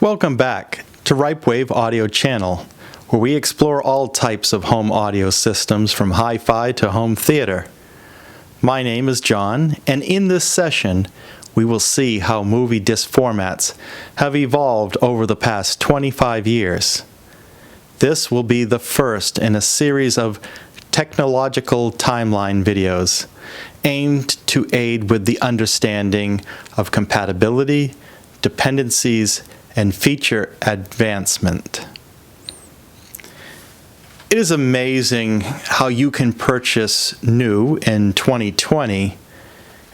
Welcome back to Ripewave Audio Channel, where we explore all types of home audio systems from hi-fi to home theater. My name is John, and in this session, we will see how movie disc formats have evolved over the past 25 years. This will be the first in a series of technological timeline videos aimed to aid with the understanding of compatibility, dependencies, and feature advancement. It is amazing how you can purchase new in 2020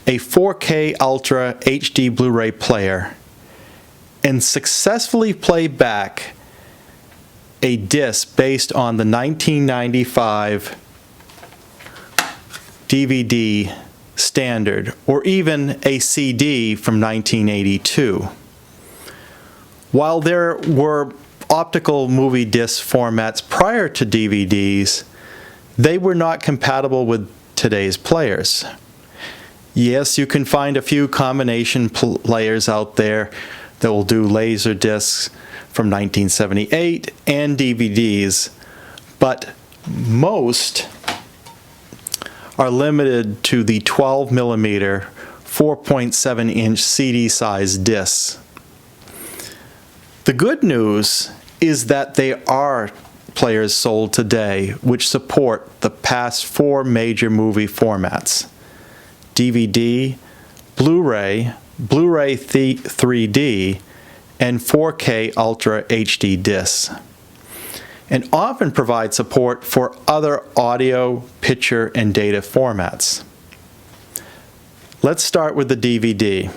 a 4K Ultra HD Blu-ray player and successfully play back a disc based on the 1995 DVD standard, or even a CD from 1982. While there were optical movie disc formats prior to DVDs, they were not compatible with today's players. Yes, you can find a few combination players out there that will do laser discs from 1978 and DVDs, but most are limited to the 12mm 4.7-inch CD-sized discs. The good news is that there are players sold today which support the past four major movie formats: DVD, Blu-ray, Blu-ray 3D, and 4K Ultra HD discs, and often provide support for other audio, picture, and data formats. Let's start with the DVD.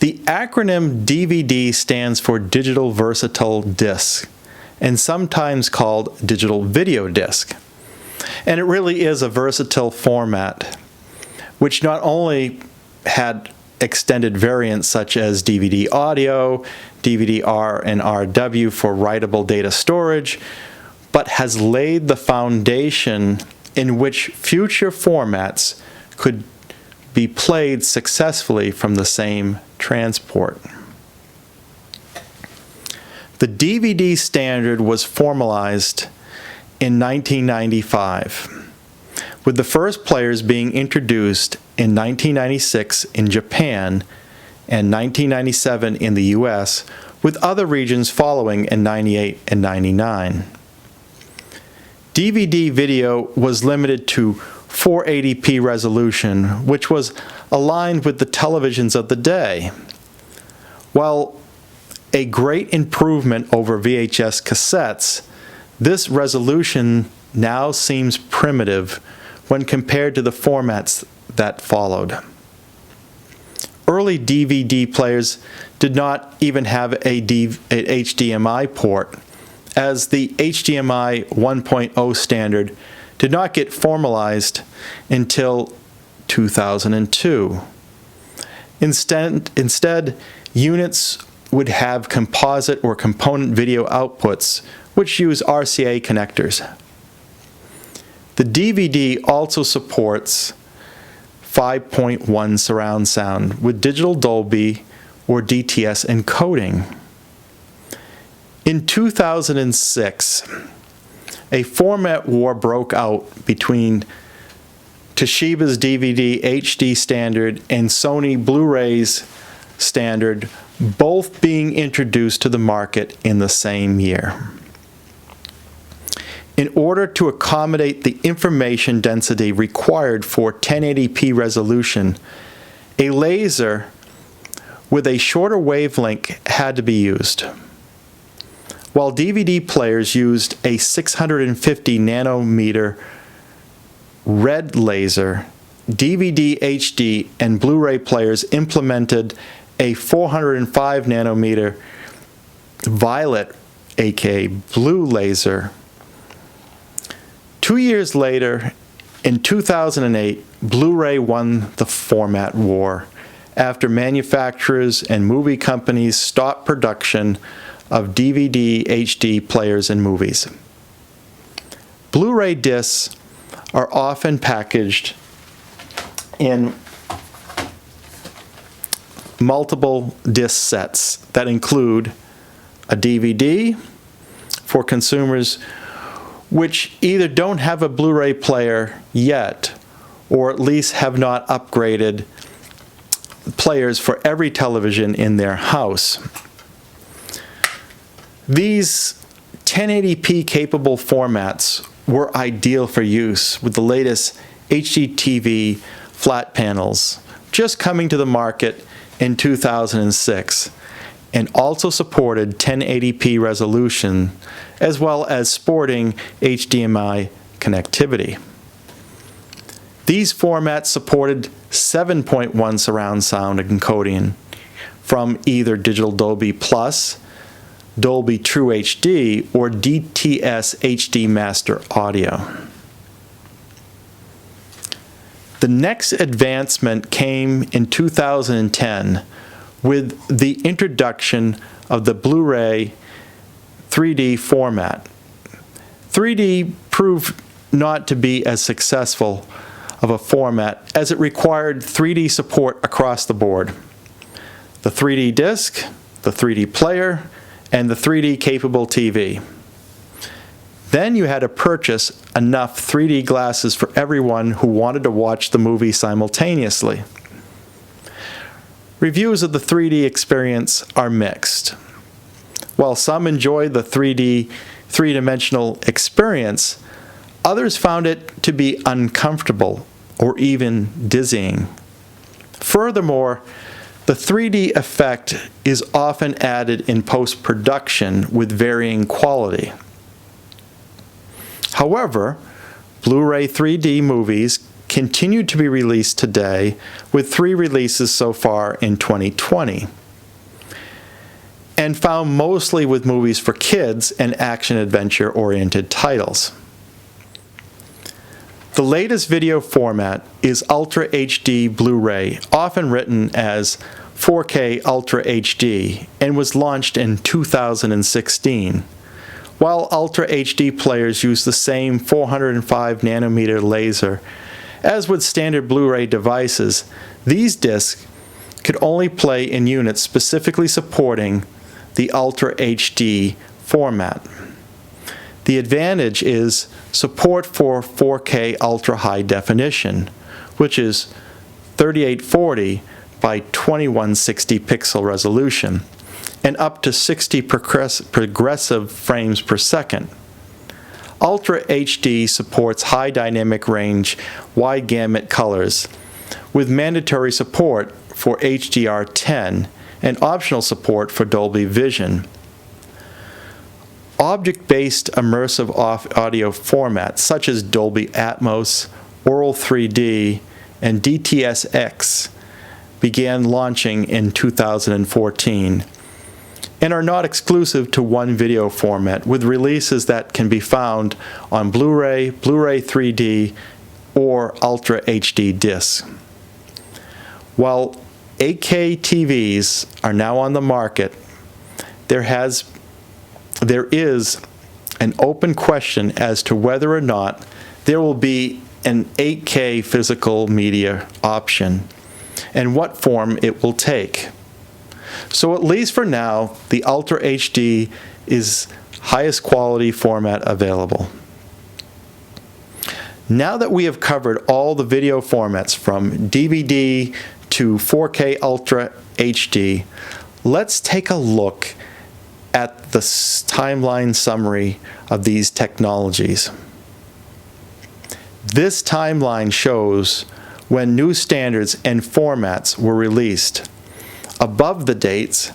The acronym DVD stands for Digital Versatile Disc, and sometimes called Digital Video Disc. And it really is a versatile format, which not only had extended variants such as DVD audio, DVD-R and RW for writable data storage, but has laid the foundation in which future formats could be played successfully from the same transport. The DVD standard was formalized in 1995, with the first players being introduced in 1996 in Japan and 1997 in the US, with other regions following in 98 and 99. DVD video was limited to 480p resolution, which was aligned with the televisions of the day. While a great improvement over VHS cassettes, this resolution now seems primitive when compared to the formats that followed. Early DVD players did not even have an HDMI port, as the HDMI 1.0 standard did not get formalized until 2002. Instead, units would have composite or component video outputs, which use RCA connectors. The DVD also supports 5.1 surround sound with digital Dolby or DTS encoding. In 2006, a format war broke out between Toshiba's DVD HD standard and Sony Blu-ray's standard, both being introduced to the market in the same year. In order to accommodate the information density required for 1080p resolution, a laser with a shorter wavelength had to be used. While DVD players used a 650 nanometer red laser, DVD HD and Blu-ray players implemented a 405 nanometer violet, aka blue laser. 2 years later, in 2008, Blu-ray won the format war after manufacturers and movie companies stopped production of DVD HD players in movies. Blu-ray discs are often packaged in multiple disc sets that include a DVD for consumers which either don't have a Blu-ray player yet or at least have not upgraded players for every television in their house. These 1080p capable formats were ideal for use with the latest HDTV flat panels just coming to the market in 2006, and also supported 1080p resolution as well as sporting HDMI connectivity. These formats supported 7.1 surround sound encoding from either Digital Dolby Plus, Dolby TrueHD, or DTS-HD master audio. The next advancement came in 2010 with the introduction of the Blu-ray 3D format. 3D proved not to be as successful of a format as it required 3D support across the board. The 3D disc, the 3D player, and the 3D capable TV. Then you had to purchase enough 3D glasses for everyone who wanted to watch the movie simultaneously. Reviews of the 3D experience are mixed. While some enjoyed the 3D, three-dimensional experience, others found it to be uncomfortable or even dizzying. Furthermore, the 3D effect is often added in post-production with varying quality. However, Blu-ray 3D movies continue to be released today, with 3 releases so far in 2020, and found mostly with movies for kids and action-adventure-oriented titles. The latest video format is Ultra HD Blu-ray, often written as 4K Ultra HD, and was launched in 2016. While Ultra HD players use the same 405 nanometer laser as with standard Blu-ray devices, these discs could only play in units specifically supporting the Ultra HD format. The advantage is support for 4K ultra high definition, which is 3840 by 2160 pixel resolution, and up to 60 progressive frames per second. Ultra HD supports high dynamic range, wide gamut colors, with mandatory support for HDR10 and optional support for Dolby Vision. Object-based immersive audio formats such as Dolby Atmos, Auro 3D, and DTS-ES began launching in 2014 and are not exclusive to one video format, with releases that can be found on Blu-ray, Blu-ray 3D, or Ultra HD discs. While 8K TVs are now on the market, there is an open question as to whether or not there will be an 8K physical media option and what form it will take. So at least for now, the Ultra HD is highest quality format available. Now that we have covered all the video formats from DVD to 4K Ultra HD, let's take a look at the timeline summary of these technologies. This timeline shows when new standards and formats were released, above the dates,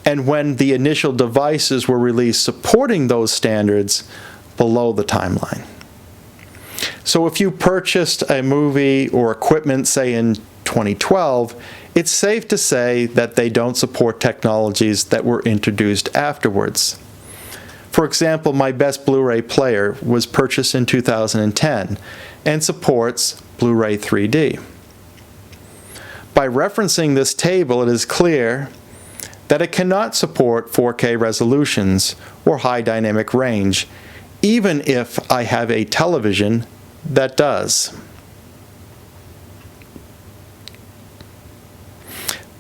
and when the initial devices were released supporting those standards, below the timeline. So if you purchased a movie or equipment, say in 2012, it's safe to say that they don't support technologies that were introduced afterwards. For example, my best Blu-ray player was purchased in 2010 and supports Blu-ray 3D. By referencing this table, it is clear that it cannot support 4K resolutions or high dynamic range, even if I have a television that does.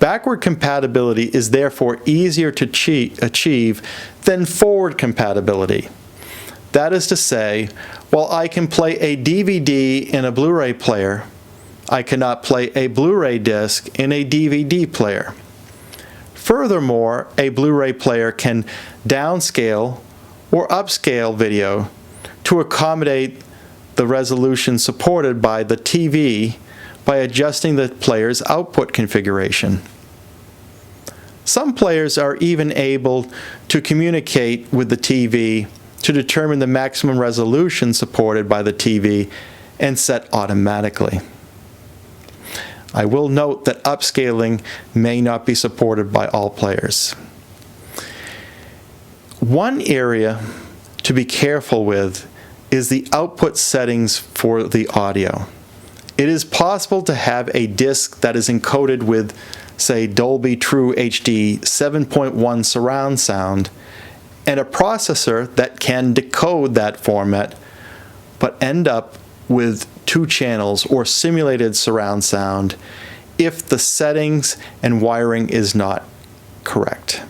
Backward compatibility is therefore easier to achieve than forward compatibility. That is to say, while I can play a DVD in a Blu-ray player, I cannot play a Blu-ray disc in a DVD player. Furthermore, a Blu-ray player can downscale or upscale video to accommodate the resolution supported by the TV by adjusting the player's output configuration. Some players are even able to communicate with the TV to determine the maximum resolution supported by the TV and set automatically. I will note that upscaling may not be supported by all players. One area to be careful with is the output settings for the audio. It is possible to have a disc that is encoded with, say, Dolby TrueHD 7.1 surround sound and a processor that can decode that format, but end up with 2 channels or simulated surround sound if the settings and wiring is not correct.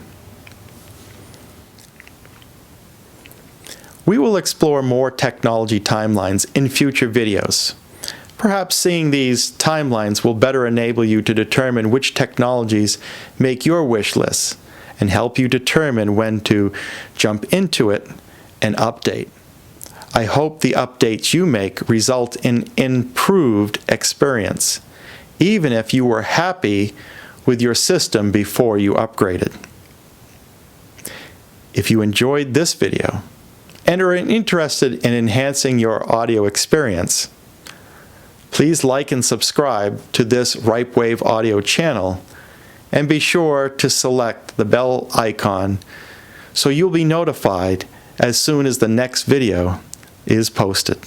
We will explore more technology timelines in future videos. Perhaps seeing these timelines will better enable you to determine which technologies make your wish list and help you determine when to jump into it and update. I hope the updates you make result in improved experience, even if you were happy with your system before you upgraded. If you enjoyed this video and are interested in enhancing your audio experience, please like and subscribe to this RipeWave audio channel and be sure to select the bell icon so you'll be notified as soon as the next video is posted.